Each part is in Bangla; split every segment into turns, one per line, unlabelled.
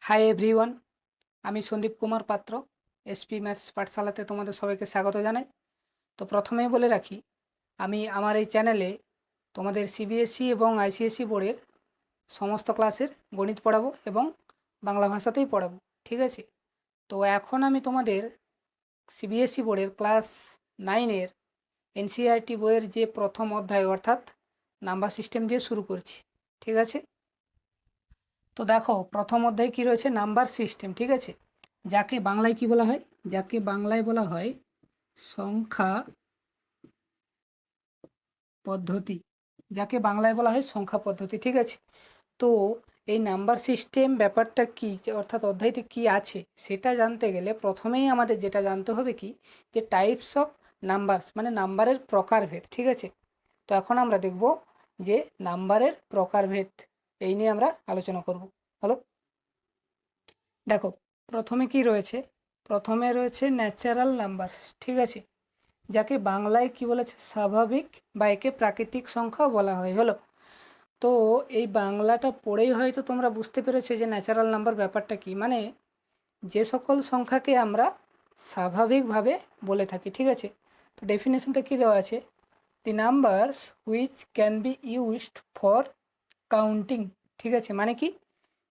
হাই এভরিওয়ান, আমি সন্দীপ কুমার পাত্র এসপি ম্যাথস পাঠশালাতে তোমাদের সবাইকে স্বাগত জানাই। তো প্রথমেই বলে রাখি, আমি আমার এই চ্যানেলে তোমাদের সিবিএসই এবং আইসিএসই বোর্ডের সমস্ত ক্লাসের গণিত পড়াবো এবং বাংলা ভাষাতেই পড়াবো, ঠিক আছে? তো এখন আমি তোমাদের সিবিএসই বোর্ডের ক্লাস 9-এর এনসিইআরটি বইয়ের যে প্রথম অধ্যায় অর্থাৎ নাম্বার সিস্টেম দিয়ে শুরু করছি, ঠিক আছে? তো দেখো, প্রথম অধ্যায় কি রয়েছে, নাম্বার সিস্টেম, ঠিক আছে? যাকে বাংলায় কি বলা হয়, যাকে বাংলায় বলা হয় সংখ্যা পদ্ধতি, যাকে বাংলায় বলা হয় সংখ্যা পদ্ধতি, ঠিক আছে? তো এই নাম্বার সিস্টেম ব্যাপারটা কি, অর্থাৎ অধ্যায়টি কি আছে সেটা জানতে গেলে প্রথমেই আমাদের যেটা জানতে হবে কি, যে টাইপস অফ নাম্বারস, মানে নাম্বারের প্রকারভেদ, ঠিক আছে? তো এখন আমরা দেখব যে নাম্বারের প্রকারভেদ, এই নিয়ে আমরা আলোচনা করব। হলো, দেখো প্রথমে কি রয়েছে, প্রথমে রয়েছে ন্যাচারাল নাম্বারস, ঠিক আছে? যাকে বাংলায় কি বলেছে, স্বাভাবিক বা একে প্রাকৃতিক সংখ্যাও বলা হয়। হলো, তো এই বাংলাটা পড়েই হয়তো তোমরা বুঝতে পেরেছো যে ন্যাচারাল নাম্বার ব্যাপারটা কি, মানে যে সকল সংখ্যাকে আমরা স্বাভাবিকভাবে বলে থাকি, ঠিক আছে? তো ডেফিনেশনটা কি দেওয়া আছে, দি numbers which can be used for counting, ঠিক আছে? মানে কি,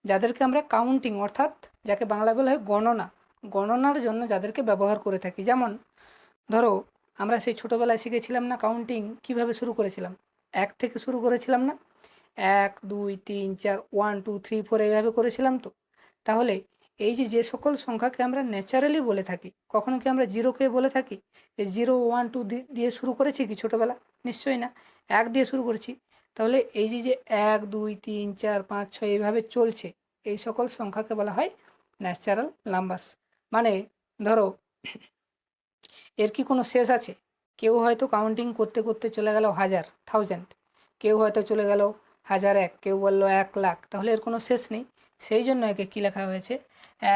যাদেরকে আমরা কাউন্টিং অর্থাৎ যাকে বাংলায় বলা হয় গণনা, গণনার জন্য যাদেরকে ব্যবহার করে থাকি। যেমন ধরো, আমরা সেই ছোটোবেলায় শিখেছিলাম না কাউন্টিং কিভাবে শুরু করেছিলাম, 1 থেকে শুরু করেছিলাম না, 1 2 3 4 1 2 3 4 এইভাবে করেছিলাম। তো তাহলে এই যে যে সকল সংখ্যাকে আমরা ন্যাচারালি বলে থাকি, কখনো কি আমরা জিরোকে বলে থাকি 0 1 2 দিয়ে শুরু করেছি কি ছোটোবেলা? নিশ্চয়ই না, 1 দিয়ে শুরু করেছি। তাহলে এই যে যে 1 2 3 4 5 6 এইভাবে চলছে, এই সকল সংখ্যাকে বলা হয় ন্যাচারাল নাম্বারস। মানে ধরো, এর কি কোনো শেষ আছে? কেউ হয়তো কাউন্টিং করতে করতে চলে গেল 1000 থাউজেন্ড, কেউ হয়তো চলে গেল 1001, কেউ বললো 1,00,000, তাহলে এর কোনো শেষ নেই। সেই জন্য একে কী লেখা হয়েছে,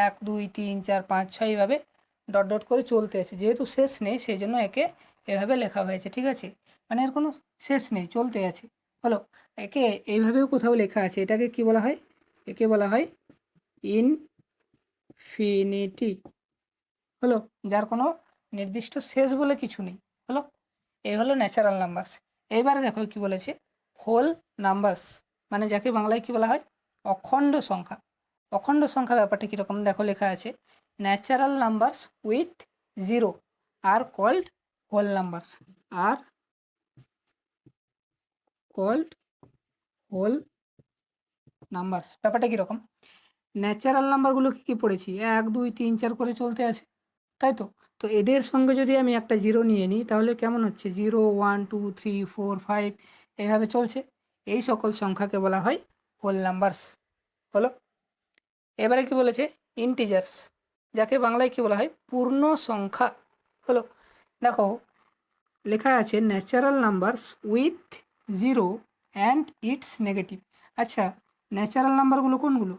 1 2 3 4 5 6 এইভাবে ডট ডট করে চলতে আছে, যেহেতু শেষ নেই সেই জন্য একে এভাবে লেখা হয়েছে, ঠিক আছে? মানে এর কোনো শেষ নেই, চলতে আছে। হলো, একে এইভাবেও কোথাও লেখা আছে, এটাকে কি বলা হয়, একে বলা হয় ইনফিনিটি। হলো, যার কোনো নির্দিষ্ট শেষ বলে কিছু নেই। হলো, এই হলো ন্যাচারাল নাম্বারস। এইবারে দেখো কি বলেছে, হোল নাম্বারস, মানে যাকে বাংলায় কি বলা হয়, অখণ্ড সংখ্যা। অখণ্ড সংখ্যা ব্যাপারটা কীরকম, দেখো লেখা আছে, natural numbers with zero are called whole numbers, are called whole numbers. ব্যাপারটা কীরকম, ন্যাচারাল নাম্বারগুলোকে কি পড়েছি, 1 2 3 4 করে চলতে আছে, তাই তো? তো এদের সঙ্গে যদি আমি একটা জিরো নিয়ে নিই তাহলে কেমন হচ্ছে, 0 1 2 3 4 5 এইভাবে চলছে। এই সকল সংখ্যাকে বলা হয় হোল নাম্বারস। হলো, এবারে কি বলেছে, ইন্টিজার্স, যাকে বাংলায় কি বলা হয়, পূর্ণ সংখ্যা। হলো, দেখো লেখা আছে natural numbers with zero and it's negative. আচ্ছা, ন্যাচারাল নাম্বারগুলো কোনগুলো,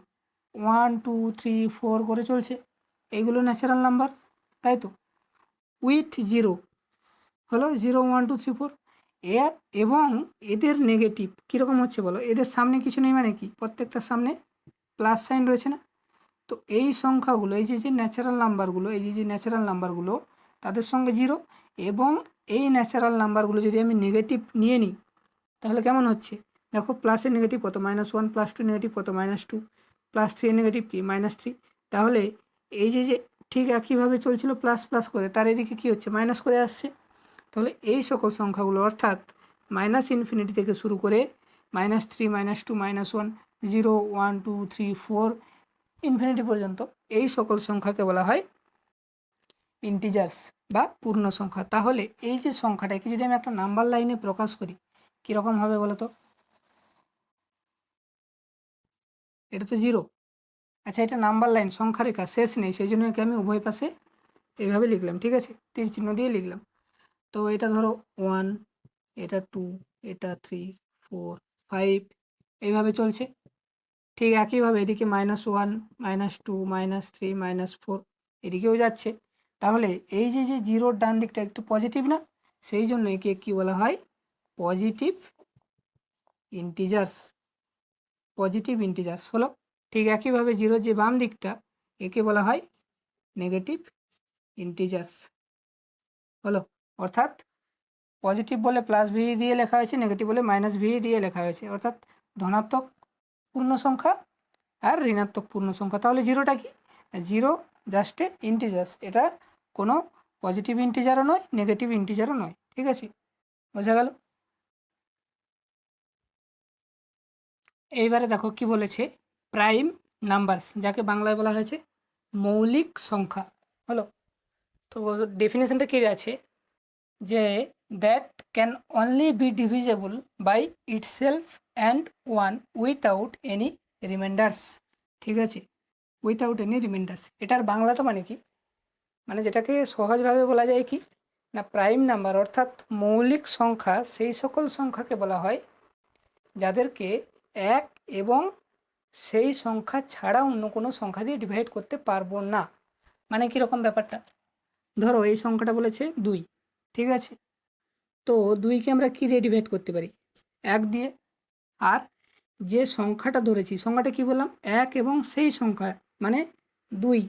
1 2 3 4 করে চলছে, এইগুলো ন্যাচারাল নাম্বার, তাই তো? উইথ জিরো হলো 0 1 2 3 4, এর এবং এদের নেগেটিভ কীরকম হচ্ছে বলো, এদের সামনে কিছু নেই মানে কি, প্রত্যেকটার সামনে প্লাস সাইন রয়েছে না? তো এই সংখ্যাগুলো, এই যে যে ন্যাচারাল নাম্বারগুলো, এই যে যে ন্যাচারাল নাম্বারগুলো, তাদের সঙ্গে জিরো, এবং এই ন্যাচারাল নাম্বারগুলো যদি আমি নেগেটিভ নিয়ে নিই তাহলে কেমন হচ্ছে, দেখো প্লাসের নেগেটিভ কত, -1, +2 নেগেটিভ কত, -2, +3 নেগেটিভ কি, -3। তাহলে এই যে যে ঠিক একইভাবে চলছিল প্লাস প্লাস করে, তার এদিকে কী হচ্ছে, মাইনাস করে আসছে। তাহলে এই সকল সংখ্যাগুলো অর্থাৎ -ইনফিনিটি থেকে শুরু করে -3 -2 -1 0 1 2 3 4 ইনফিনিটি পর্যন্ত, এই সকল সংখ্যাকে বলা হয় ইন্টিজার্স বা পূর্ণ সংখ্যা। তাহলে এই যে সংখ্যাটাকে যদি আমি একটা নাম্বার লাইনে প্রকাশ করি কীরকম হবে বলো তো, এটা তো জিরো। আচ্ছা, এটা নাম্বার লাইন, সংখ্যা রেখা, শেষ নেই, সেই জন্য একে আমি উভয় পাশে এইভাবে লিখলাম, ঠিক আছে, তীর চিহ্ন দিয়ে লিখলাম। তো এটা ধরো 1, এটা 2, এটা 3 4 5 এইভাবে চলছে। ঠিক একইভাবে এদিকে -1 -2 -3 -4 এদিকেও যাচ্ছে। তাহলে এই যে যে জিরোর ডান দিকটা একটু পজিটিভ না, সেই জন্য একে কী বলা হয়, পজিটিভ ইন্টিজার্স। Positive integers. হলো, ঠিক একইভাবে জিরোর যে বাম দিকটা একে বলা হয় নেগেটিভ ইন্টিজার্স। হলো, অর্থাৎ পজিটিভ বলে প্লাস ভি দিয়ে লেখা হয়েছে, নেগেটিভ বলে মাইনাস ভি দিয়ে লেখা হয়েছে, অর্থাৎ ধনাত্মক পূর্ণ সংখ্যা আর ঋণাত্মক পূর্ণ সংখ্যা। তাহলে জিরোটা কি? জিরো জাস্ট এ ইন্টিজার্স, এটা কোনো পজিটিভ ইন্টিজারও নয়, নেগেটিভ ইন্টিজারও নয়। ঠিক আছে, বোঝা গেল? এইবারে দেখো কি বলেছে, প্রাইম নাম্বারস, যাকে বাংলায় বলা হয়েছে মৌলিক সংখ্যা। হলো, তো ডেফিনেশনটা কি আছে যে that can only be divisible by itself and one without any remainders. ঠিক আছে, উইথাউট এনি রিমাইন্ডার্স, এটার বাংলাটা মানে কি? মানে যেটাকে সহজভাবে বলা যায় কি না, প্রাইম নাম্বার অর্থাৎ মৌলিক সংখ্যা সেই সকল সংখ্যাকে বলা হয় যাদেরকে এক এবং সেই সংখ্যা ছাড়া অন্য কোনো সংখ্যা দিয়ে ডিভাইড করতে পারবো না। মানে কীরকম ব্যাপারটা, ধরো এই সংখ্যাটা বলেছে 2, ঠিক আছে, তো 2কে আমরা কী দিয়ে ডিভাইড করতে পারি? 1 দিয়ে। আর যে সংখ্যাটা ধরেছি, সংখ্যাটা কি বললাম? 1 এবং সেই সংখ্যা, মানে 2,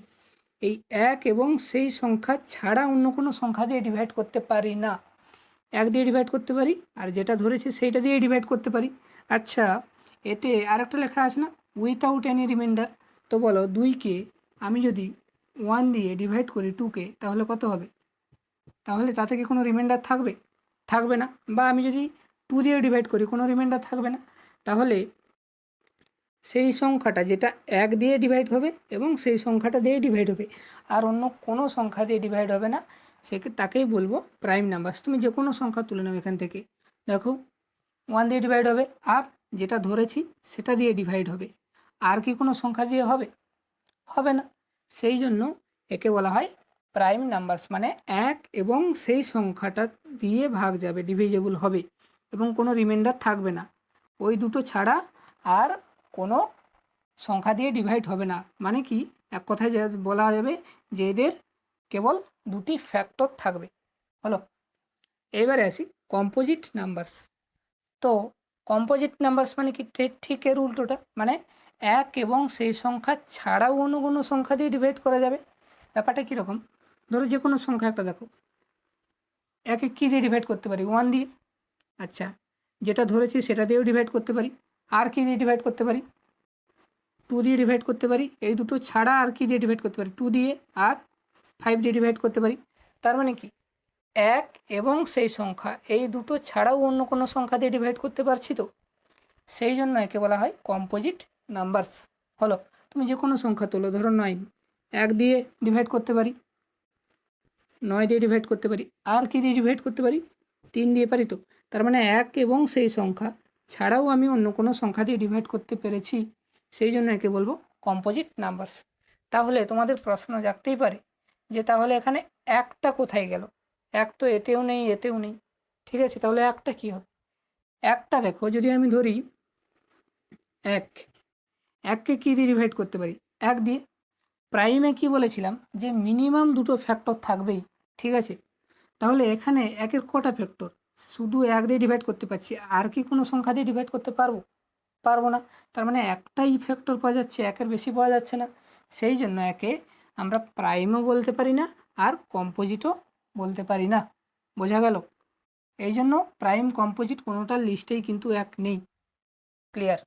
এই 1 এবং সেই সংখ্যা ছাড়া অন্য কোনো সংখ্যা দিয়ে ডিভাইড করতে পারি না। 1 দিয়ে ডিভাইড করতে পারি, আর যেটা ধরেছি সেইটা দিয়ে ডিভাইড করতে পারি। আচ্ছা, এতে আরেকটা লেখা আছে না, উইথাউট এনি রিমাইন্ডার। তো বলো, 2কে আমি যদি 1 দিয়ে ডিভাইড করি 2কে, তাহলে কত হবে? তাহলে তাতে কি কোনো রিমাইন্ডার থাকবে? থাকবে না। বা আমি যদি 2 দিয়ে ডিভাইড করি, কোনো রিমাইন্ডার থাকবে না। তাহলে সেই সংখ্যাটা যেটা 1 দিয়ে ডিভাইড হবে এবং সেই সংখ্যাটা দিয়ে ডিভাইড হবে, আর অন্য কোনো সংখ্যা দিয়ে ডিভাইড হবে না, তাকেই বলবো প্রাইম নাম্বারস। তুমি যে কোনো সংখ্যা তুলে নাও এখান থেকে, দেখো 1 দিয়ে ডিভাইড হবে, আর যেটা ধরেছি সেটা দিয়ে ডিভাইড হবে, আর কি কোনো সংখ্যা দিয়ে হবে? হবে না। সেই জন্য একে বলা হয় প্রাইম নাম্বারস, মানে 1 এবং সেই সংখ্যাটা দিয়ে ভাগ যাবে, ডিভিজেবল হবে এবং কোনো রিমাইন্ডার থাকবে না। ওই দুটো ছাড়া আর কোনো সংখ্যা দিয়ে ডিভাইড হবে না। মানে কি, এক কথায় বলা যাবে যে এদের কেবল 2টি ফ্যাক্টর থাকবে। হলো, এবারে আসি কম্পোজিট নাম্বারস। তো কম্পোজিট নাম্বারস মানে কি? ঠিক এর উল্টোটা, মানে 1 এবং সেই সংখ্যা ছাড়াও অন্য কোনো সংখ্যা দিয়ে ডিভাইড করা যাবে। ব্যাপারটা কীরকম, ধরো যে কোনো সংখ্যা একটা দেখো, 1-এ কী দিয়ে ডিভাইড করতে পারি? 1 দিয়ে। আচ্ছা, যেটা ধরেছি সেটা দিয়েও ডিভাইড করতে পারি, আর কী দিয়ে ডিভাইড করতে পারি? 2 দিয়ে ডিভাইড করতে পারি। এই দুটো ছাড়া আর কী দিয়ে ডিভাইড করতে পারি? 2 দিয়ে আর 5 দিয়ে ডিভাইড করতে পারি। তার মানে কি, 1 এবং সেই সংখ্যা, এই দুটো ছাড়াও অন্য কোনো সংখ্যা দিয়ে ডিভাইড করতে পারছি তো, সেই জন্য একে বলা হয় কম্পোজিট নাম্বারস। হলো, তুমি যে কোনো সংখ্যা তোলো, ধরো 9, 1 দিয়ে ডিভাইড করতে পারি, 9 দিয়ে ডিভাইড করতে পারি, আর কী দিয়ে ডিভাইড করতে পারি? 3 দিয়ে পারি তো। তার মানে 1 এবং সেই সংখ্যা ছাড়াও আমি অন্য কোনো সংখ্যা দিয়ে ডিভাইড করতে পেরেছি, সেই জন্য একে বলবো কম্পোজিট নাম্বারস। তাহলে তোমাদের প্রশ্ন জাগতেই পারে যে তাহলে এখানে 1টা কোথায় গেল? 1 তো এতেও নেই, এতেও নেই। ঠিক আছে, তাহলে 1টা কী হবে? 1টা দেখো, যদি আমি ধরি 1কে কী দিয়ে ডিভাইড করতে পারি? 1 দিয়ে। প্রাইমে কি বলেছিলাম যে মিনিমাম 2টো ফ্যাক্টর থাকবেই। ঠিক আছে, তাহলে এখানে 1-এর কটা ফ্যাক্টর? শুধু 1 দিয়ে ডিভাইড করতে পারছি, আর কি কোনো সংখ্যা দিয়ে ডিভাইড করতে পারবো? পারবো না। তার মানে একটাই ফ্যাক্টর পাওয়া যাচ্ছে, 1-এর বেশি পাওয়া যাচ্ছে না। সেই জন্য একে আমরা প্রাইমও বলতে পারি না, আর কম্পোজিটও বলতে পারি না। বোঝা গেল? এই জন্য প্রাইম কম্পোজিট কোনোটার লিস্টেই কিন্তু 1 নেই। ক্লিয়ার?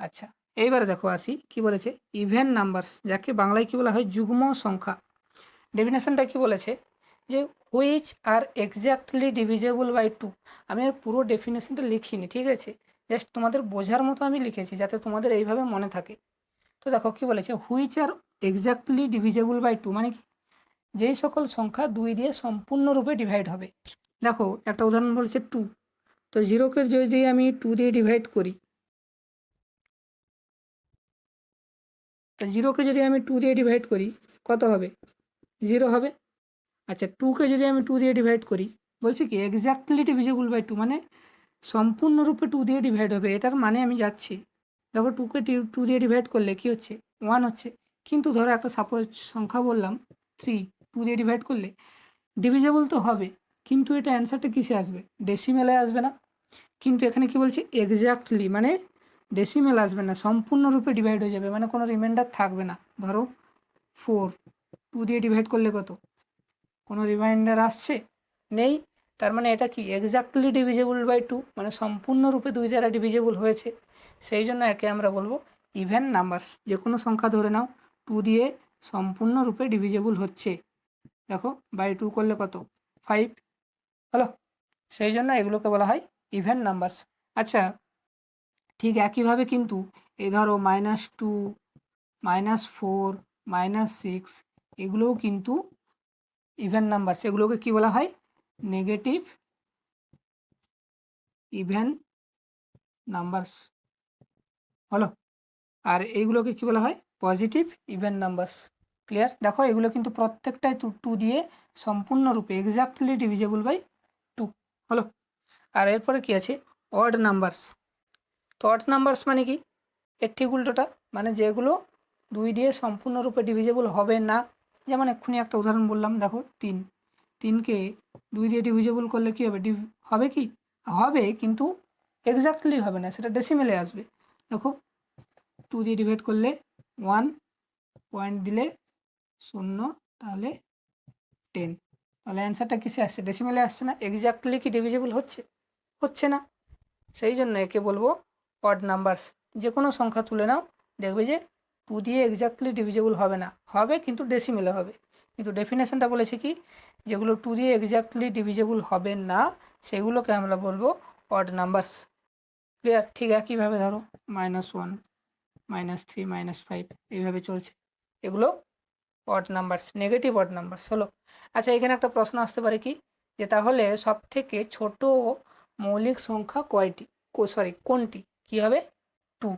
আচ্ছা, এইবারে দেখো আসি কি বলেছে, ইভেন নাম্বারস, যাকে বাংলায় কি বলা হয়? যুগ্ম সংখ্যা। ডেফিনেশনটা কি বলেছে যে which are exactly divisible by 2। আমি আর পুরো ডেফিনেশনটা লিখিনি, ঠিক আছে, জাস্ট তোমাদের বোঝার মতো আমি লিখেছি যাতে তোমাদের এইভাবে মনে থাকে। তো দেখো কি বলেছে, which are exactly divisible by 2 মানে কি? যেই সকল সংখ্যা 2 দিয়ে সম্পূর্ণরূপে ডিভাইড হবে। দেখো একটা উদাহরণ বলেছে 2, তো 0কে যদি আমি 2 দিয়ে ডিভাইড করি, তো 0কে যদি আমি 2 দিয়ে ডিভাইড করি কত হবে? 0 হবে। আচ্ছা, 2কে যদি আমি 2 দিয়ে ডিভাইড করি, বলছি কি এক্স্যাক্টলি ডিভিজেবল বাই 2 মানে সম্পূর্ণরূপে 2 দিয়ে ডিভাইড হবে, এটার মানে আমি যাচ্ছি। দেখো 2কে 2 দিয়ে ডিভাইড করলে কি হচ্ছে? 1 হচ্ছে। কিন্তু ধরো একটা সাপোজ সংখ্যা বললাম 3, 2 দিয়ে ডিভাইড করলে ডিভিজেবল তো হবে, কিন্তু এটা অ্যান্সারটা কিসে আসবে? ডেসিমেলে আসবে না। কিন্তু এখানে কি বলছে? এক্স্যাক্টলি, মানে ডেসিমেল আসবে না, সম্পূর্ণরূপে ডিভাইড হয়ে যাবে, মানে কোনো রিমাইন্ডার থাকবে না। ধরো 4 2 দিয়ে ডিভাইড করলে কত, কোনো রিমাইন্ডার আসছে, নেই। তার মানে এটা কি এক্স্যাক্টলি ডিভিজেবল বাই 2, মানে সম্পূর্ণরূপে 2 দ্বারা ডিভিজেবল হয়েছে। সেই জন্য একে আমরা বলবো ইভেন নাম্বারস। যে কোনো সংখ্যা ধরে নাও 2 দিয়ে সম্পূর্ণরূপে ডিভিজেবল হচ্ছে, দেখো বাই 2 করলে কত 5 হলো। সেই জন্য এগুলোকে বলা হয় ইভেন নাম্বারস। আচ্ছা, ঠিক একইভাবে কিন্তু এই ধরো -2 -4 -6 এগুলোও কিন্তু ইভেন নাম্বারস। এগুলোকে কি বলা হয়, নেগেটিভ ইভেন নাম্বারস হলো। আর এইগুলোকে কি বলা হয়, পজিটিভ ইভেন নাম্বারস। ক্লিয়ার? দেখো এগুলো কিন্তু প্রত্যেকটাই 2 দিয়ে সম্পূর্ণরূপে এক্স্যাক্টলি ডিভিজেবল বাই 2 হলো। আর এরপরে কি আছে, অড নাম্বারস। তো অড নাম্বারস মানে কি, এর ঠিক উল্টোটা, মানে যেগুলো 2 দিয়ে সম্পূর্ণরূপে ডিভিজেবল হবে না। যেমন এক্ষুনি একটা উদাহরণ বললাম, দেখো 3কে 2 দিয়ে ডিভিজেবল করলে কি হবে, হবে কি, হবে কিন্তু এক্স্যাক্টলি হবে না, সেটা ডেসিমেলে আসবে। দেখো 2 দিয়ে ডিভাইড করলে 1, পয়েন্ট দিলে 0, তাহলে 10, তাহলে অ্যান্সারটা কিসে আসছে, ডেসিমেলে আসছে না। এক্স্যাক্টলি কি ডিভিজেবল হচ্ছে না। সেই জন্য একে বলবো অড নাম্বারস। যে কোনো সংখ্যা তুলে নাও, দেখবে যে 2 দিয়ে এক্স্যাক্টলি ডিভিজেবল হবে না, হবে কিন্তু ডেসিমেলে হবে। কিন্তু ডেফিনেশনটা বলেছে কি, যেগুলো 2 দিয়ে এক্স্যাক্টলি ডিভিজেবল হবে না সেগুলোকে আমরা বলবো অড নাম্বারস। ক্লিয়ার? ঠিক একইভাবে ধরো -1 -3 -5 এইভাবে চলছে, এগুলো odd numbers, negative odd numbers হলো। আচ্ছা, এখানে একটা প্রশ্ন আসতে পারে কি, যে তাহলে সব থেকে ছোট মৌলিক সংখ্যা কোনটি, কি হবে, 2।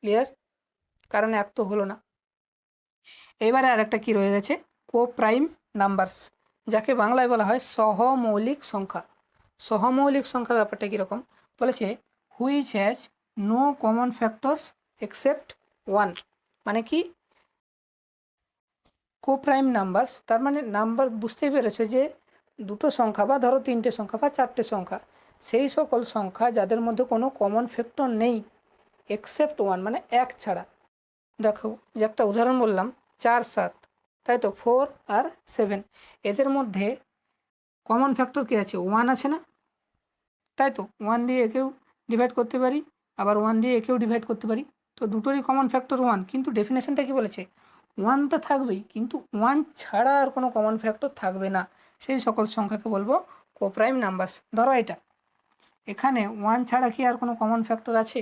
ক্লিয়ার? কারণ এক তো হলো না। এবারে আর একটা কি রয়ে গেছে, কোপ্রাইম নাম্বারস, যাকে বাংলায় বলা হয় সহমৌলিক সংখ্যা। সহমৌলিক সংখ্যা ব্যাপারটা কীরকম বলেছে, which has no common factors except 1, মানে কি কোপ্রাইম নাম্বারস, তার মানে নাম্বার বুঝতেই পেরেছো যে দুটো সংখ্যা বা ধরো 3টে সংখ্যা বা 4টে সংখ্যা, সেই সকল সংখ্যা যাদের মধ্যে কোনো কমন ফ্যাক্টর নেই এক্সেপ্ট 1, মানে এক ছাড়া। দেখো যে একটা উদাহরণ বললাম 4 7, তাই তো 4 আর 7, এদের মধ্যে কমন ফ্যাক্টর কী আছে, 1 আছে না, তাই তো 1 দিয়ে একেও ডিভাইড করতে পারি, আবার 1 দিয়ে একেও ডিভাইড করতে পারি, তো দুটোরই কমন ফ্যাক্টর 1। কিন্তু ডেফিনেশনটা কি বলেছে, 1 তো থাকবেই, কিন্তু 1 ছাড়া আর কোনো কমন ফ্যাক্টর থাকবে না, সেই সকল সংখ্যাকে বলবো কোপ্রাইম নাম্বারস। ধরো এখানে 1 ছাড়া কি আর কোনো কমন ফ্যাক্টর আছে,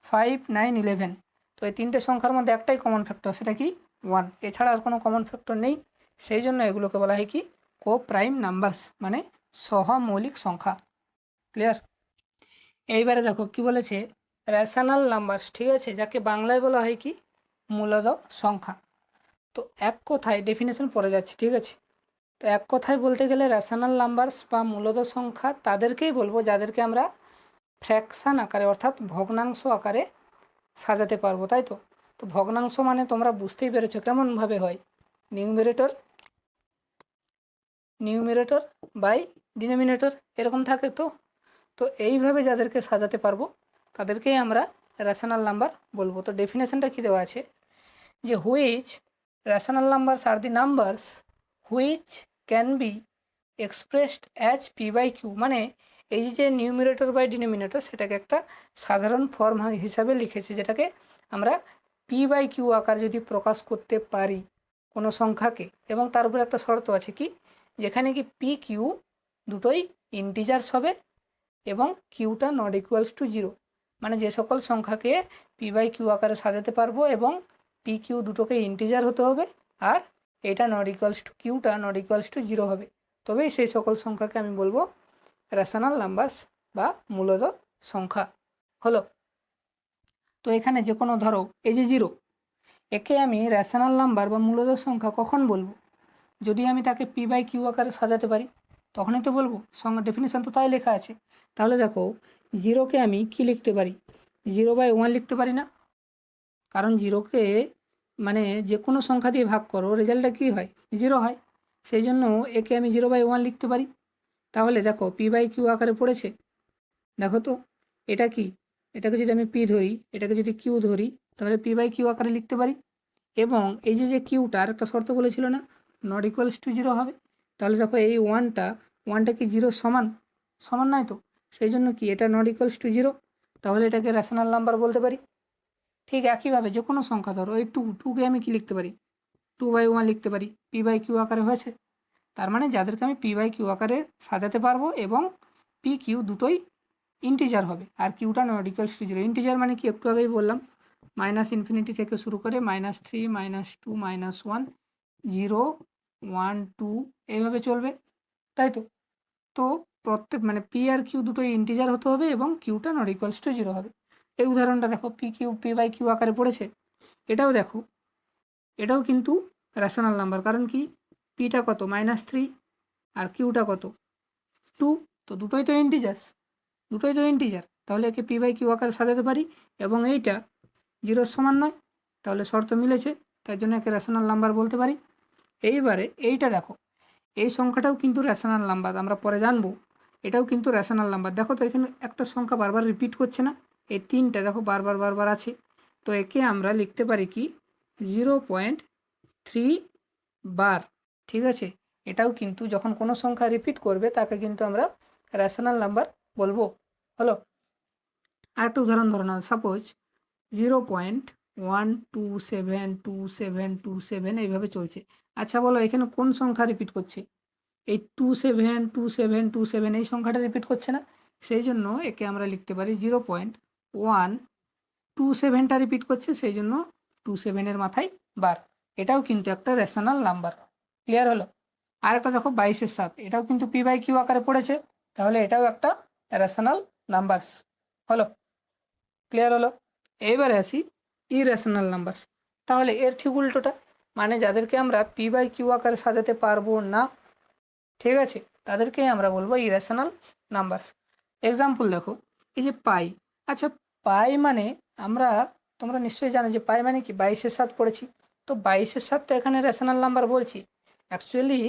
5 9 11, তো এই 3টে সংখ্যার মধ্যে একটাই কমন ফ্যাক্টর, সেটা কি 1, এছাড়া আর কোনো কমন ফ্যাক্টর নেই। সেই জন্য এগুলোকে বলা হয় কি কোপ্রাইম নাম্বারস, মানে সহমৌলিক সংখ্যা। ক্লিয়ার? এইবারে দেখো কি বলেছে, রেশনাল নাম্বারস, ঠিক আছে, যাকে বাংলায় বলা হয় কি মূলদ সংখ্যা। তো এক কথায় ডেফিনেশন পড়ে যাচ্ছে, ঠিক আছে। তো এক কথায় বলতে গেলে রেশনাল নাম্বারস বা মূলদ সংখ্যা তাদেরকেই বলবো যাদেরকে আমরা ফ্র্যাকশান আকারে অর্থাৎ ভগ্নাংশ আকারে সাজাতে পারবো, তাই তো। তো ভগ্নাংশ মানে তোমরা বুঝতেই পেরেছো কেমনভাবে হয়, নিউমেরেটর বাই ডিনোমিনেটর এরকম থাকে। তো তো এইভাবে যাদেরকে সাজাতে পারবো তাদেরকেই আমরা রেশনাল নাম্বার বলবো। তো ডেফিনেশনটা কী দেওয়া আছে, যে which rational numbers are the numbers which can be expressed as P by Q, মানে এই যে নিউমিনেটর বাই ডিনোমিনেটর সেটাকে একটা সাধারণ ফর্ম হিসাবে লিখেছে, যেটাকে আমরা পি বাই কিউ আকার যদি প্রকাশ করতে পারি কোনো সংখ্যাকে, এবং তার উপরে একটা শর্ত আছে কি, যেখানে কি পি কিউ দুটোই ইন্টিজার্স হবে এবং কিউটা নট ইকুয়ালস টু 0, মানে যে সকল সংখ্যাকে পি বাই কিউ আকারে সাজাতে পারবো এবং পি কিউ দুটোকে ইন্টিজার হতে হবে, আর এটা কিউটা নট ইকুয়ালস টু 0 হবে, তবেই সেই সকল সংখ্যাকে আমি বলবো রেশনাল নাম্বারস বা মূলদ সংখ্যা হলো। তো এখানে যে কোনো ধরো এই যে 0, একে আমি রেশনাল নাম্বার বা মূলদ সংখ্যা কখন বলবো, যদি আমি তাকে পি বাই কিউ আকারে সাজাতে পারি তখনই তো বলবো, সংখ্যা ডেফিনেশন তো তাই লেখা আছে। তাহলে দেখো 0কে আমি কি লিখতে পারি, 0/1 লিখতে পারি না, কারণ 0কে মানে যে কোনো সংখ্যা দিয়ে ভাগ করো রেজাল্টটা কী হয়, 0 হয়। সেই জন্য একে আমি 0/1 লিখতে পারি। তাহলে দেখো পি বাই কিউ আকারে পড়েছে, দেখো তো এটা কি এটাকে যদি আমি পি ধরি, এটাকে যদি কিউ ধরি, তাহলে পি বাই কিউ আকারে লিখতে পারি। এবং এই যে কিউটার একটা শর্ত বলেছিল না, নট ইকুয়ালস টু জিরো হবে। তাহলে দেখো এই ওয়ানটা কি জিরো সমান? সমান নয় তো, সেই জন্য কি এটা নট ইকুয়ালস টু জিরো, তাহলে এটাকে রেশনাল নাম্বার বলতে পারি। ঠিক একইভাবে যে কোনো সংখ্যা ধরো, এই টুকে আমি কি লিখতে পারি? 2/1 লিখতে পারি, পি বাই কিউ আকারে হয়েছে। তার মানে যাদেরকে আমি পি বাই কিউ আকারে সাজাতে পারবো এবং পি কিউ দুটোই ইন্টিজার হবে, আর কিউটা not equals to zero. Integer মানে কি একটু আগেই বললাম, -ইনফিনিটি থেকে শুরু করে -3 -2 -1 0 1 2 এইভাবে চলবে, তাই তো। তো প্রত্যেক মানে পি আর কিউ দুটোই ইন্টিজার হতে হবে এবং কিউটা নট ইকুয়ালস টু জিরো হবে। এই উদাহরণটা দেখো, পি বাই কিউ আকারে পড়েছে। এটাও দেখো, এটাও কিন্তু রেশনাল নাম্বার, কারণ কি পিটা কত -3 আর কিউটা কত 2, তো দুটোই তো ইন্টিজার, তাহলে একে পি বাই কিউ আকারে সাজাতে পারি এবং এইটা জিরোর সমান নয়, তাহলে শর্ত মিলেছে, তাই জন্য একে রেশনাল নাম্বার বলতে পারি। এইবারে এইটা দেখো, এই সংখ্যাটাও কিন্তু রেশনাল নাম্বার, আমরা পরে জানবো। এটাও কিন্তু রেশনাল নাম্বার। দেখো তো এখানে একটা সংখ্যা বারবার রিপিট করছে না, এই 3টা দেখো বারবার আছে, তো একে আমরা লিখতে পারি কি 0.3 বার। ঠিক আছে, এটাও কিন্তু যখন কোনো সংখ্যা রিপিট করবে তাকে কিন্তু আমরা রেশনাল নাম্বার বলবো। হলো, আরেকটা উদাহরণ ধরো না, সাপোজ 0.1272727 এইভাবে চলছে। আচ্ছা বলো, এখানে কোন সংখ্যা রিপিট করছে? এই 272727 এই সংখ্যাটা রিপিট করছে না, সেই জন্য একে আমরা লিখতে পারি 0.127টা রিপিট করছে, সেই জন্য 27-এর মাথায় বার। এটাও কিন্তু একটা রেশনাল নাম্বার। ক্লিয়ার হলো? আর একটা দেখো 22-7, এটাও কিন্তু পি বাই কিউ আকারে পড়েছে, তাহলে এটাও একটা রেশনাল নাম্বারস। হলো, ক্লিয়ার হলো? এইবারে আসি ইরেশনাল নাম্বারস। তাহলে এর ঠিক উল্টোটা, মানে যাদেরকে আমরা পি বাই কিউ আকারে সাজাতে পারবো না, ঠিক আছে, তাদেরকেই আমরা বলবো ইরেশনাল নাম্বারস। এক্সাম্পল দেখো, এই যে পাই। আচ্ছা, পাই মানে তোমরা নিশ্চয়ই জানো যে পাই মানে কি 22-7 পড়েছি, তো 22-7 তো এখানে রেশনাল নাম্বার বলছি। অ্যাকচুয়ালি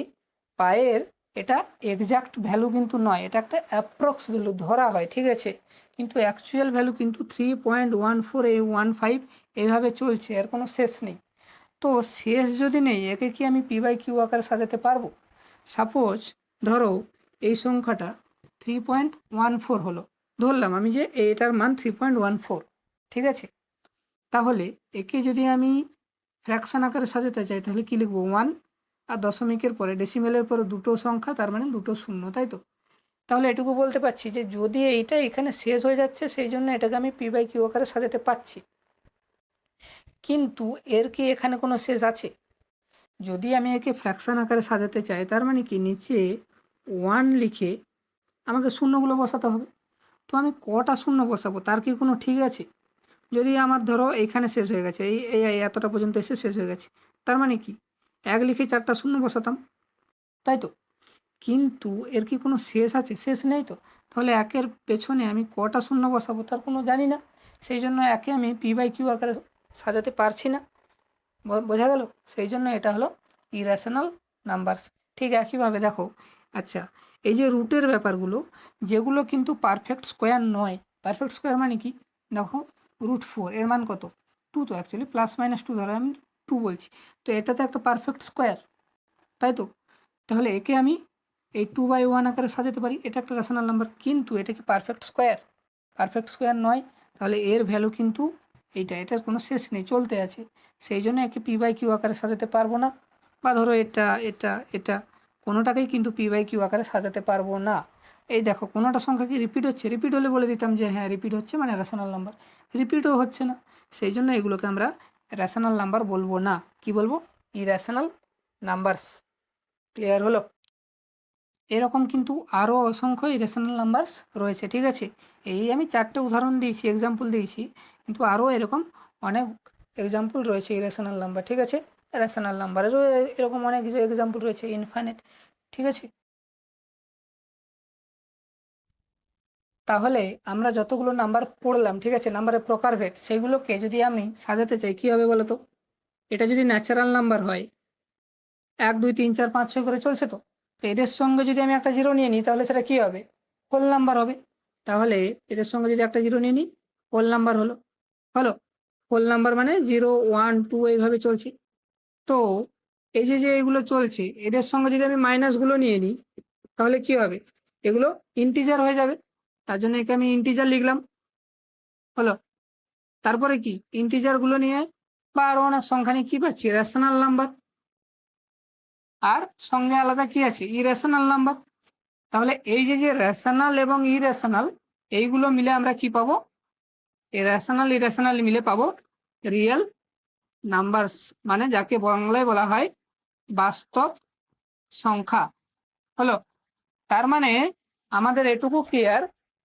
পায়ের এটা এক্সাক্ট ভ্যালু কিন্তু নয়, এটা একটা অ্যাপ্রক্স ভ্যালু ধরা হয়, ঠিক আছে, কিন্তু অ্যাকচুয়াল ভ্যালু কিন্তু 3.1415 এইভাবে চলছে, এর কোনো শেষ নেই। তো শেষ যদি নেই, একে কি আমি পি বাই কিউ আকারে সাজাতে পারবো? সাপোজ ধরো এই সংখ্যাটা 3.14 হলো, ধরলাম আমি যে এটার মান 3.14, ঠিক আছে। তাহলে একে যদি আমি ফ্র্যাকশন আকারে সাজাতে চাই, তাহলে কি লিখবো? 1 আর দশমিকের পরে ডেসিমেলের পরে দুটো সংখ্যা, তার মানে দুটো শূন্য, তাই তো। তাহলে এটুকু বলতে পারছি যে যদি এইটা এখানে শেষ হয়ে যাচ্ছে, সেই জন্য এটাকে আমি পি বাই কিউ আকারে সাজাতে পারছি, কিন্তু এর কি এখানে কোনো শেষ আছে? যদি আমি একে ফ্র্যাকশন আকারে সাজাতে চাই, তার মানে কি নিচে 1 লিখে আমাকে শূন্যগুলো বসাতে হবে। তো আমি কটা শূন্য বসাবো তার কি কোনো ঠিক আছে? যদি আমার ধরো এইখানে শেষ হয়ে গেছে, এই এই এতটা পর্যন্ত এসে শেষ হয়ে গেছে, তার মানে কি 1 লিখে 4টা শূন্য বসাতাম, তাই তো। কিন্তু এর কি কোনো শেষ আছে? শেষ নেই তো। তাহলে একের পেছনে আমি কটা শূন্য বসাবো তার কোনো জানি না, সেই জন্য একে আমি পি বাই কিউ আকারে সাজাতে পারছি না। বোঝা গেল? সেই জন্য এটা হলো ইরেশনাল নাম্বারস। ঠিক একইভাবে দেখো, আচ্ছা এই যে রুটের ব্যাপারগুলো, যেগুলো কিন্তু পারফেক্ট স্কোয়ার নয়। পারফেক্ট স্কোয়ার মানে কি? দেখো √4 এর মান কত? 2, তো অ্যাকচুয়ালি +-2 ধরো, আমি 2 বলছি, তো এটা তো একটা পারফেক্ট স্কোয়ার, তাই তো। তাহলে একে আমি এই 2/1 আকারে সাজাতে পারি, এটা একটা রেশনাল নাম্বার, কিন্তু এটা কি পারফেক্ট স্কোয়ার? পারফেক্ট স্কোয়ার নয়, তাহলে এর ভ্যালু কিন্তু এটার কোনো শেষ নেই, চলতে আছে, সেই জন্য একে পি বাই কিউ আকারে সাজাতে পারবো না। বা ধরো এটা কোনোটাকেই কিন্তু পি বাই কিউ আকারে সাজাতে পারবো না। এই দেখো কোনোটা সংখ্যা কি রিপিট হচ্ছে? রিপিট হলে বলে দিতাম যে হ্যাঁ রিপিট হচ্ছে, মানে রেশনাল নাম্বার। রিপিটও হচ্ছে না, সেই জন্য এগুলোকে আমরা রেশনাল নাম্বার বলবো না, কি বলবো? Irrational numbers. ক্লিয়ার হলো? এরকম কিন্তু আরও অসংখ্য ইরেশনাল নাম্বারস রয়েছে, ঠিক আছে। এই আমি 4টে উদাহরণ দিয়েছি, এক্সাম্পল দিয়েছি, কিন্তু আরও এরকম অনেক এক্সাম্পল রয়েছে ইরেশনাল নাম্বার, ঠিক আছে। রেশনাল নাম্বারেরও এরকম অনেক এক্সাম্পল রয়েছে, ইনফাইনাইট, ঠিক আছে। তাহলে আমরা যতগুলো নাম্বার পড়লাম, ঠিক আছে, নাম্বারের প্রকারভেদ, সেগুলোকে যদি আমি সাজাতে চাই কী হবে বলো তো? এটা যদি ন্যাচারাল নাম্বার হয়, 1 2 3 4 5 6 করে চলছে, তো এদের সঙ্গে যদি আমি একটা জিরো নিয়ে নিই, তাহলে সেটা কী হবে? হোল নাম্বার হবে। তাহলে এদের সঙ্গে যদি একটা জিরো নিয়ে নিই, হোল নাম্বার হলো হলো হোল নাম্বার মানে 0 1 2 এইভাবে চলছে। তো এই যে যে এগুলো চলছে এদের সঙ্গে যদি আমি মাইনাস গুলো নিয়ে নিই তাহলে কি হবে, এগুলো ইন্টিজার হয়ে যাবে। তার জন্য একে আমি ইন্টিজার লিখলাম। হলো, তারপরে কি ইন্টিজার গুলো নিয়ে বা আরো অনেক সংখ্যা নিয়ে কি পাচ্ছি, রেশনাল নাম্বার। আর সঙ্গে আলাদা কি আছে, ইরেশনাল নাম্বার। তাহলে এই যে যে রেশনাল এবং ইরেশনাল এইগুলো মিলে আমরা কি পাবো, এই রেশনাল ইরেশনাল মিলে পাবো রিয়েল নাম্বারস, মানে যাকে বাংলায় বলা হয় বাস্তব সংখ্যা। হলো, তার মানে আমাদের এটুকু ক্লিয়ার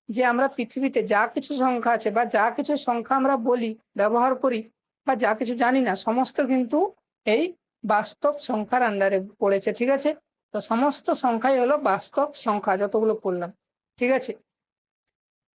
যে আমরা পৃথিবীতে যা কিছু সংখ্যা আছে বা যা কিছু সংখ্যা আমরা বলি ব্যবহার করি বা যা কিছু জানি না সমস্ত কিন্তু এই বাস্তব সংখ্যার আন্ডারে পড়েছে। ঠিক আছে, তো সমস্ত সংখ্যাই হলো বাস্তব সংখ্যা যতগুলো পড়লাম। ঠিক আছে।